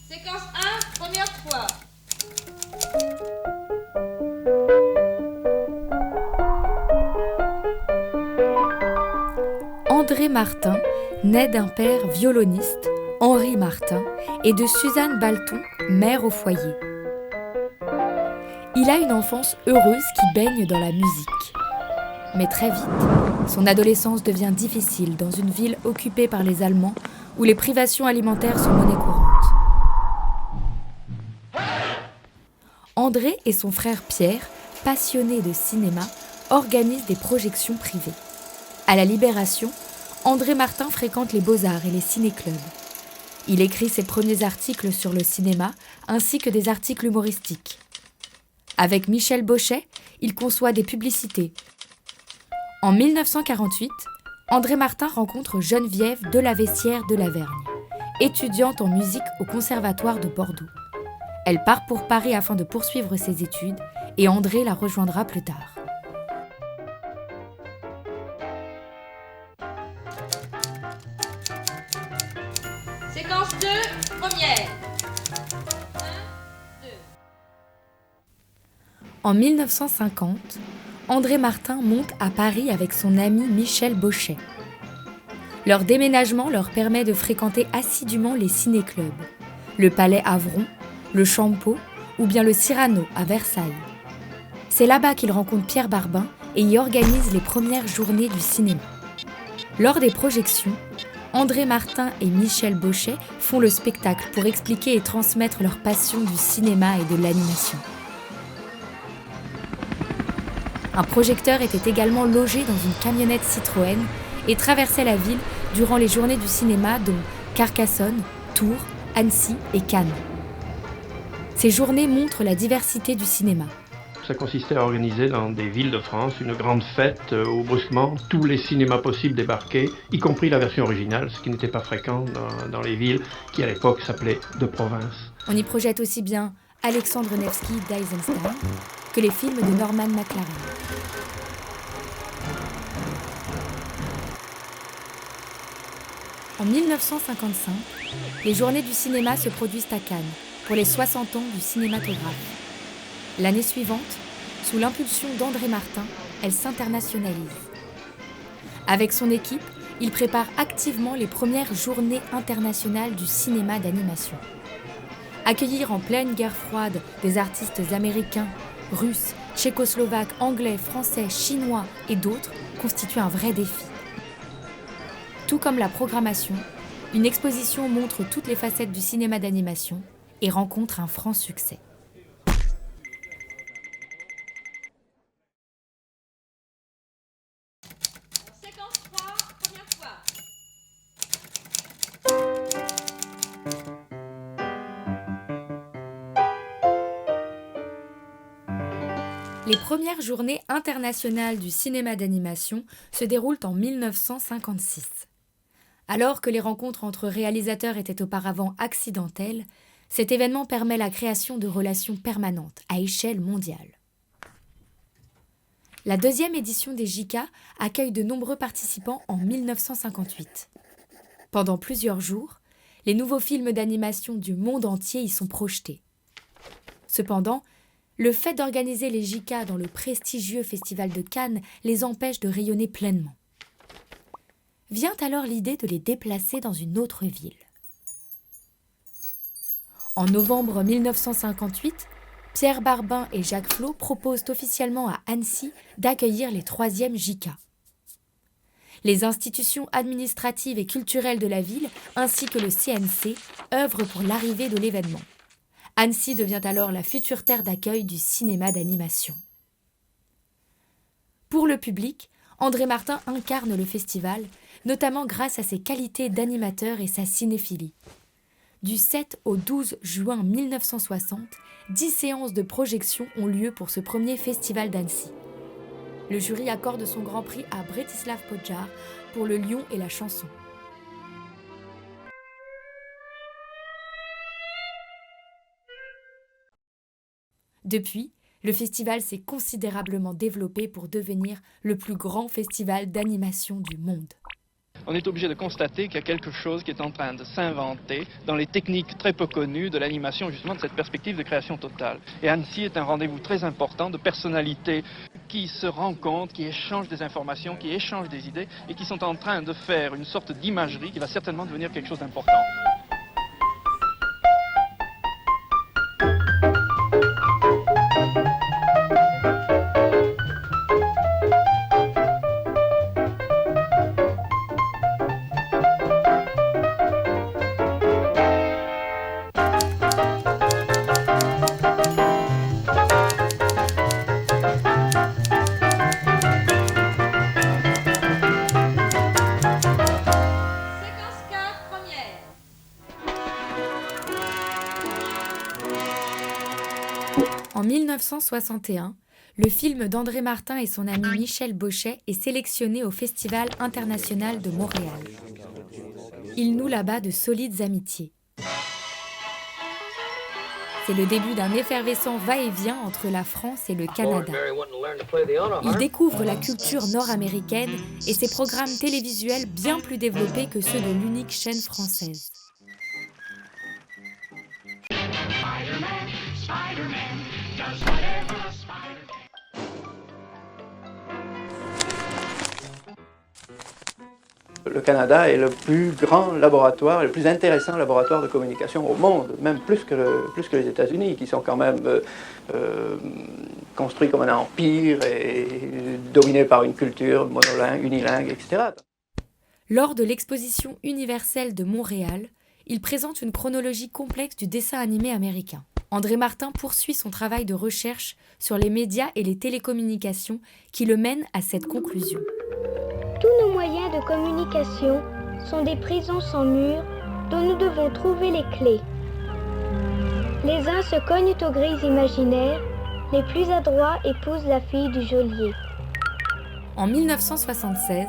Séquence 1, première fois. André Martin naît d'un père violoniste, Henri Martin, et de Suzanne Balton, mère au foyer. Il a une enfance heureuse qui baigne dans la musique. Mais très vite, son adolescence devient difficile dans une ville occupée par les Allemands où les privations alimentaires sont monnaie courante. André et son frère Pierre, passionnés de cinéma, organisent des projections privées. À la Libération, André Martin fréquente les beaux-arts et les ciné-clubs. Il écrit ses premiers articles sur le cinéma ainsi que des articles humoristiques. Avec Michel Bauchet, il conçoit des publicités. En 1948, André Martin rencontre Geneviève Delaveissière de Lavergne, étudiante en musique au Conservatoire de Bordeaux. Elle part pour Paris afin de poursuivre ses études et André la rejoindra plus tard. Séquence 2, première. 1, 2. En 1950, André Martin monte à Paris avec son ami Michel Bauchet. Leur déménagement leur permet de fréquenter assidûment les ciné-clubs, le Palais Avron, le Champeau ou bien le Cyrano à Versailles. C'est là-bas qu'ils rencontrent Pierre Barbin et y organisent les premières journées du cinéma. Lors des projections, André Martin et Michel Bauchet font le spectacle pour expliquer et transmettre leur passion du cinéma et de l'animation. Un projecteur était également logé dans une camionnette Citroën et traversait la ville durant les journées du cinéma dont Carcassonne, Tours, Annecy et Cannes. Ces journées montrent la diversité du cinéma. Ça consistait à organiser dans des villes de France une grande fête où brusquement tous les cinémas possibles débarquaient, y compris la version originale, ce qui n'était pas fréquent dans les villes qui à l'époque s'appelaient de province. On y projette aussi bien Alexandre Nevsky d'Eisenstein que les films de Norman McLaren. En 1955, les Journées du cinéma se produisent à Cannes pour les 60 ans du cinématographe. L'année suivante, sous l'impulsion d'André Martin, elle s'internationalise. Avec son équipe, il prépare activement les premières Journées internationales du cinéma d'animation. Accueillir en pleine guerre froide des artistes américains, russes, tchécoslovaques, anglais, français, chinois et d'autres constitue un vrai défi. Tout comme la programmation, une exposition montre toutes les facettes du cinéma d'animation et rencontre un franc succès. Séquence 3, première fois. Les premières journées internationales du cinéma d'animation se déroulent en 1956. Alors que les rencontres entre réalisateurs étaient auparavant accidentelles, cet événement permet la création de relations permanentes à échelle mondiale. La deuxième édition des JICA accueille de nombreux participants en 1958. Pendant plusieurs jours, les nouveaux films d'animation du monde entier y sont projetés. Cependant, le fait d'organiser les JICA dans le prestigieux Festival de Cannes les empêche de rayonner pleinement. Vient alors l'idée de les déplacer dans une autre ville. En novembre 1958, Pierre Barbin et Jacques Flo proposent officiellement à Annecy d'accueillir les 3e JICA. Les institutions administratives et culturelles de la ville, ainsi que le CNC, œuvrent pour l'arrivée de l'événement. Annecy devient alors la future terre d'accueil du cinéma d'animation. Pour le public, André Martin incarne le festival, notamment grâce à ses qualités d'animateur et sa cinéphilie. Du 7 au 12 juin 1960, 10 séances de projection ont lieu pour ce premier festival d'Annecy. Le jury accorde son grand prix à Bretislav Podjar pour Le Lion et la chanson. Depuis, le festival s'est considérablement développé pour devenir le plus grand festival d'animation du monde. on est obligé de constater qu'il y a quelque chose qui est en train de s'inventer dans les techniques très peu connues de l'animation, justement de cette perspective de création totale. Et Annecy est un rendez-vous très important de personnalités qui se rencontrent, qui échangent des informations, qui échangent des idées et qui sont en train de faire une sorte d'imagerie qui va certainement devenir quelque chose d'important. Séquence 4, première. En 1961, le film d'André Martin et son ami Michel Bauchet est sélectionné au Festival international de Montréal. Ils nouent là-bas de solides amitiés. C'est le début d'un effervescent va-et-vient entre la France et le Canada. Ils découvrent la culture nord-américaine et ses programmes télévisuels bien plus développés que ceux de l'unique chaîne française. Le Canada est le plus grand laboratoire, le plus intéressant laboratoire de communication au monde, même plus que les États-Unis, qui sont quand même construits comme un empire et dominés par une culture monolingue, unilingue, etc. Lors de l'exposition universelle de Montréal, il présente une chronologie complexe du dessin animé américain. André Martin poursuit son travail de recherche sur les médias et les télécommunications qui le mène à cette conclusion. Tous nos moyens de communication sont des prisons sans murs dont nous devons trouver les clés. Les uns se cognent aux grilles imaginaires, les plus adroits épousent la fille du geôlier. En 1976,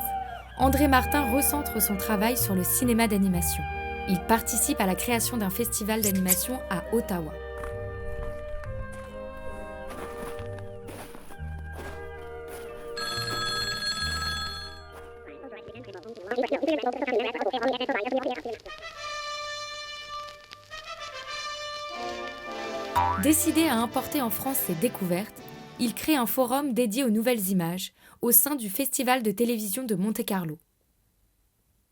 André Martin recentre son travail sur le cinéma d'animation. Il participe à la création d'un festival d'animation à Ottawa. Décidé à importer en France ses découvertes, il crée un forum dédié aux nouvelles images au sein du Festival de télévision de Monte-Carlo.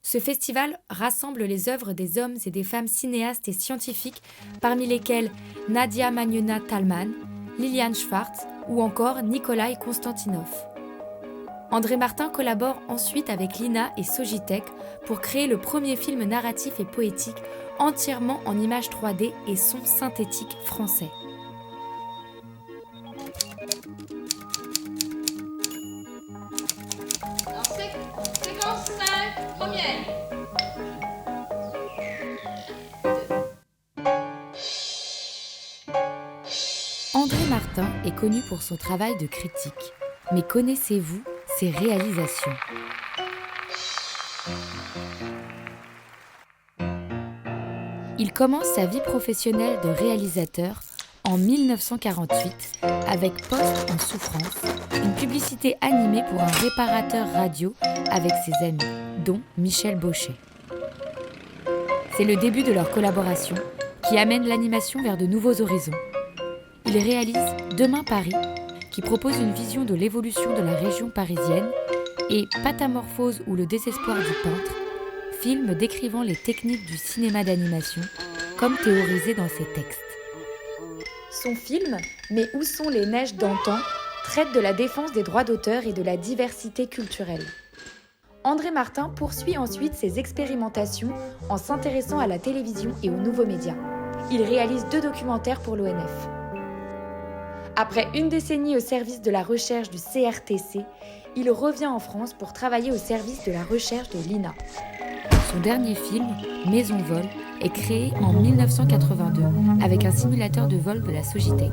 Ce festival rassemble les œuvres des hommes et des femmes cinéastes et scientifiques, parmi lesquels Nadia Magnona-Thalmann, Liliane Schwartz ou encore Nikolai Konstantinov. André Martin collabore ensuite avec l'INA et Sogitech pour créer le premier film narratif et poétique entièrement en images 3D et son synthétique français. Séquence 5, première. André Martin est connu pour son travail de critique, mais connaissez-vous ses réalisations ? Il commence sa vie professionnelle de réalisateur en 1948 avec Poste en souffrance, une publicité animée pour un réparateur radio avec ses amis, dont Michel Bauchet. C'est le début de leur collaboration qui amène l'animation vers de nouveaux horizons. Il réalise Demain Paris, qui propose une vision de l'évolution de la région parisienne, et Patamorphose ou le désespoir du peintre, film décrivant les techniques du cinéma d'animation, comme théorisé dans ses textes. Son film « Mais où sont les neiges d'antan » traite de la défense des droits d'auteur et de la diversité culturelle. André Martin poursuit ensuite ses expérimentations en s'intéressant à la télévision et aux nouveaux médias. Il réalise 2 documentaires pour l'ONF. Après une décennie au service de la recherche du CRTC, il revient en France pour travailler au service de la recherche de l'INA. Son dernier film, Maison Vol, est créé en 1982 avec un simulateur de vol de la Sogitech.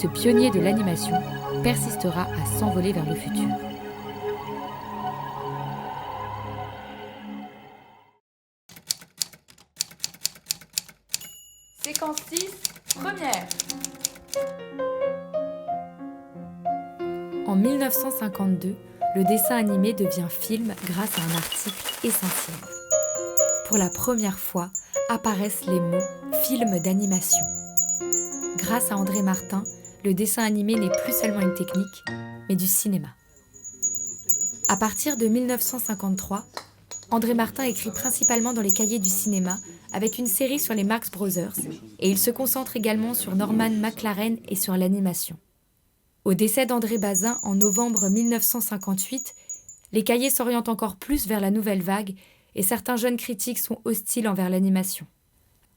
Ce pionnier de l'animation persistera à s'envoler vers le futur. Séquence 6, première. En 1952, le dessin animé devient film grâce à un article essentiel. Pour la première fois, apparaissent les mots « film d'animation ». Grâce à André Martin, le dessin animé n'est plus seulement une technique, mais du cinéma. À partir de 1953, André Martin écrit principalement dans les cahiers du cinéma, avec une série sur les Marx Brothers, et il se concentre également sur Norman McLaren et sur l'animation. Au décès d'André Bazin en novembre 1958, les cahiers s'orientent encore plus vers la nouvelle vague et certains jeunes critiques sont hostiles envers l'animation.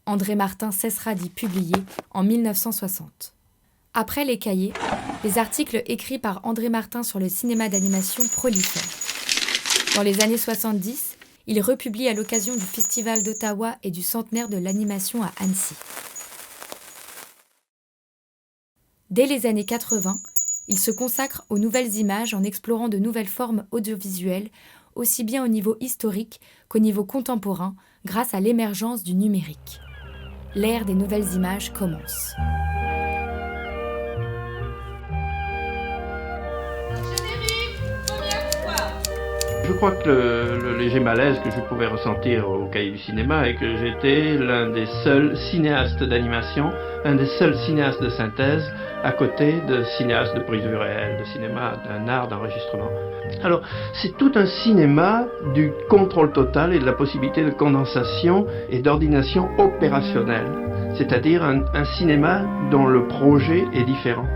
André Martin cessera d'y publier en 1960. Après les cahiers, les articles écrits par André Martin sur le cinéma d'animation prolifèrent. Dans les années 70, il republie à l'occasion du Festival d'Ottawa et du centenaire de l'animation à Annecy. Dès les années 80, il se consacre aux nouvelles images en explorant de nouvelles formes audiovisuelles, aussi bien au niveau historique qu'au niveau contemporain, grâce à l'émergence du numérique. L'ère des nouvelles images commence. Générique, première fois. Je crois que le léger malaise que je pouvais ressentir au Cahier du cinéma est que j'étais l'un des seuls cinéastes d'animation, un des seuls cinéastes de synthèse, à côté de cinéastes de prise de vue réelle, de cinéma, d'un art d'enregistrement. Alors, c'est tout un cinéma du contrôle total et de la possibilité de condensation et d'ordination opérationnelle, c'est-à-dire un cinéma dont le projet est différent.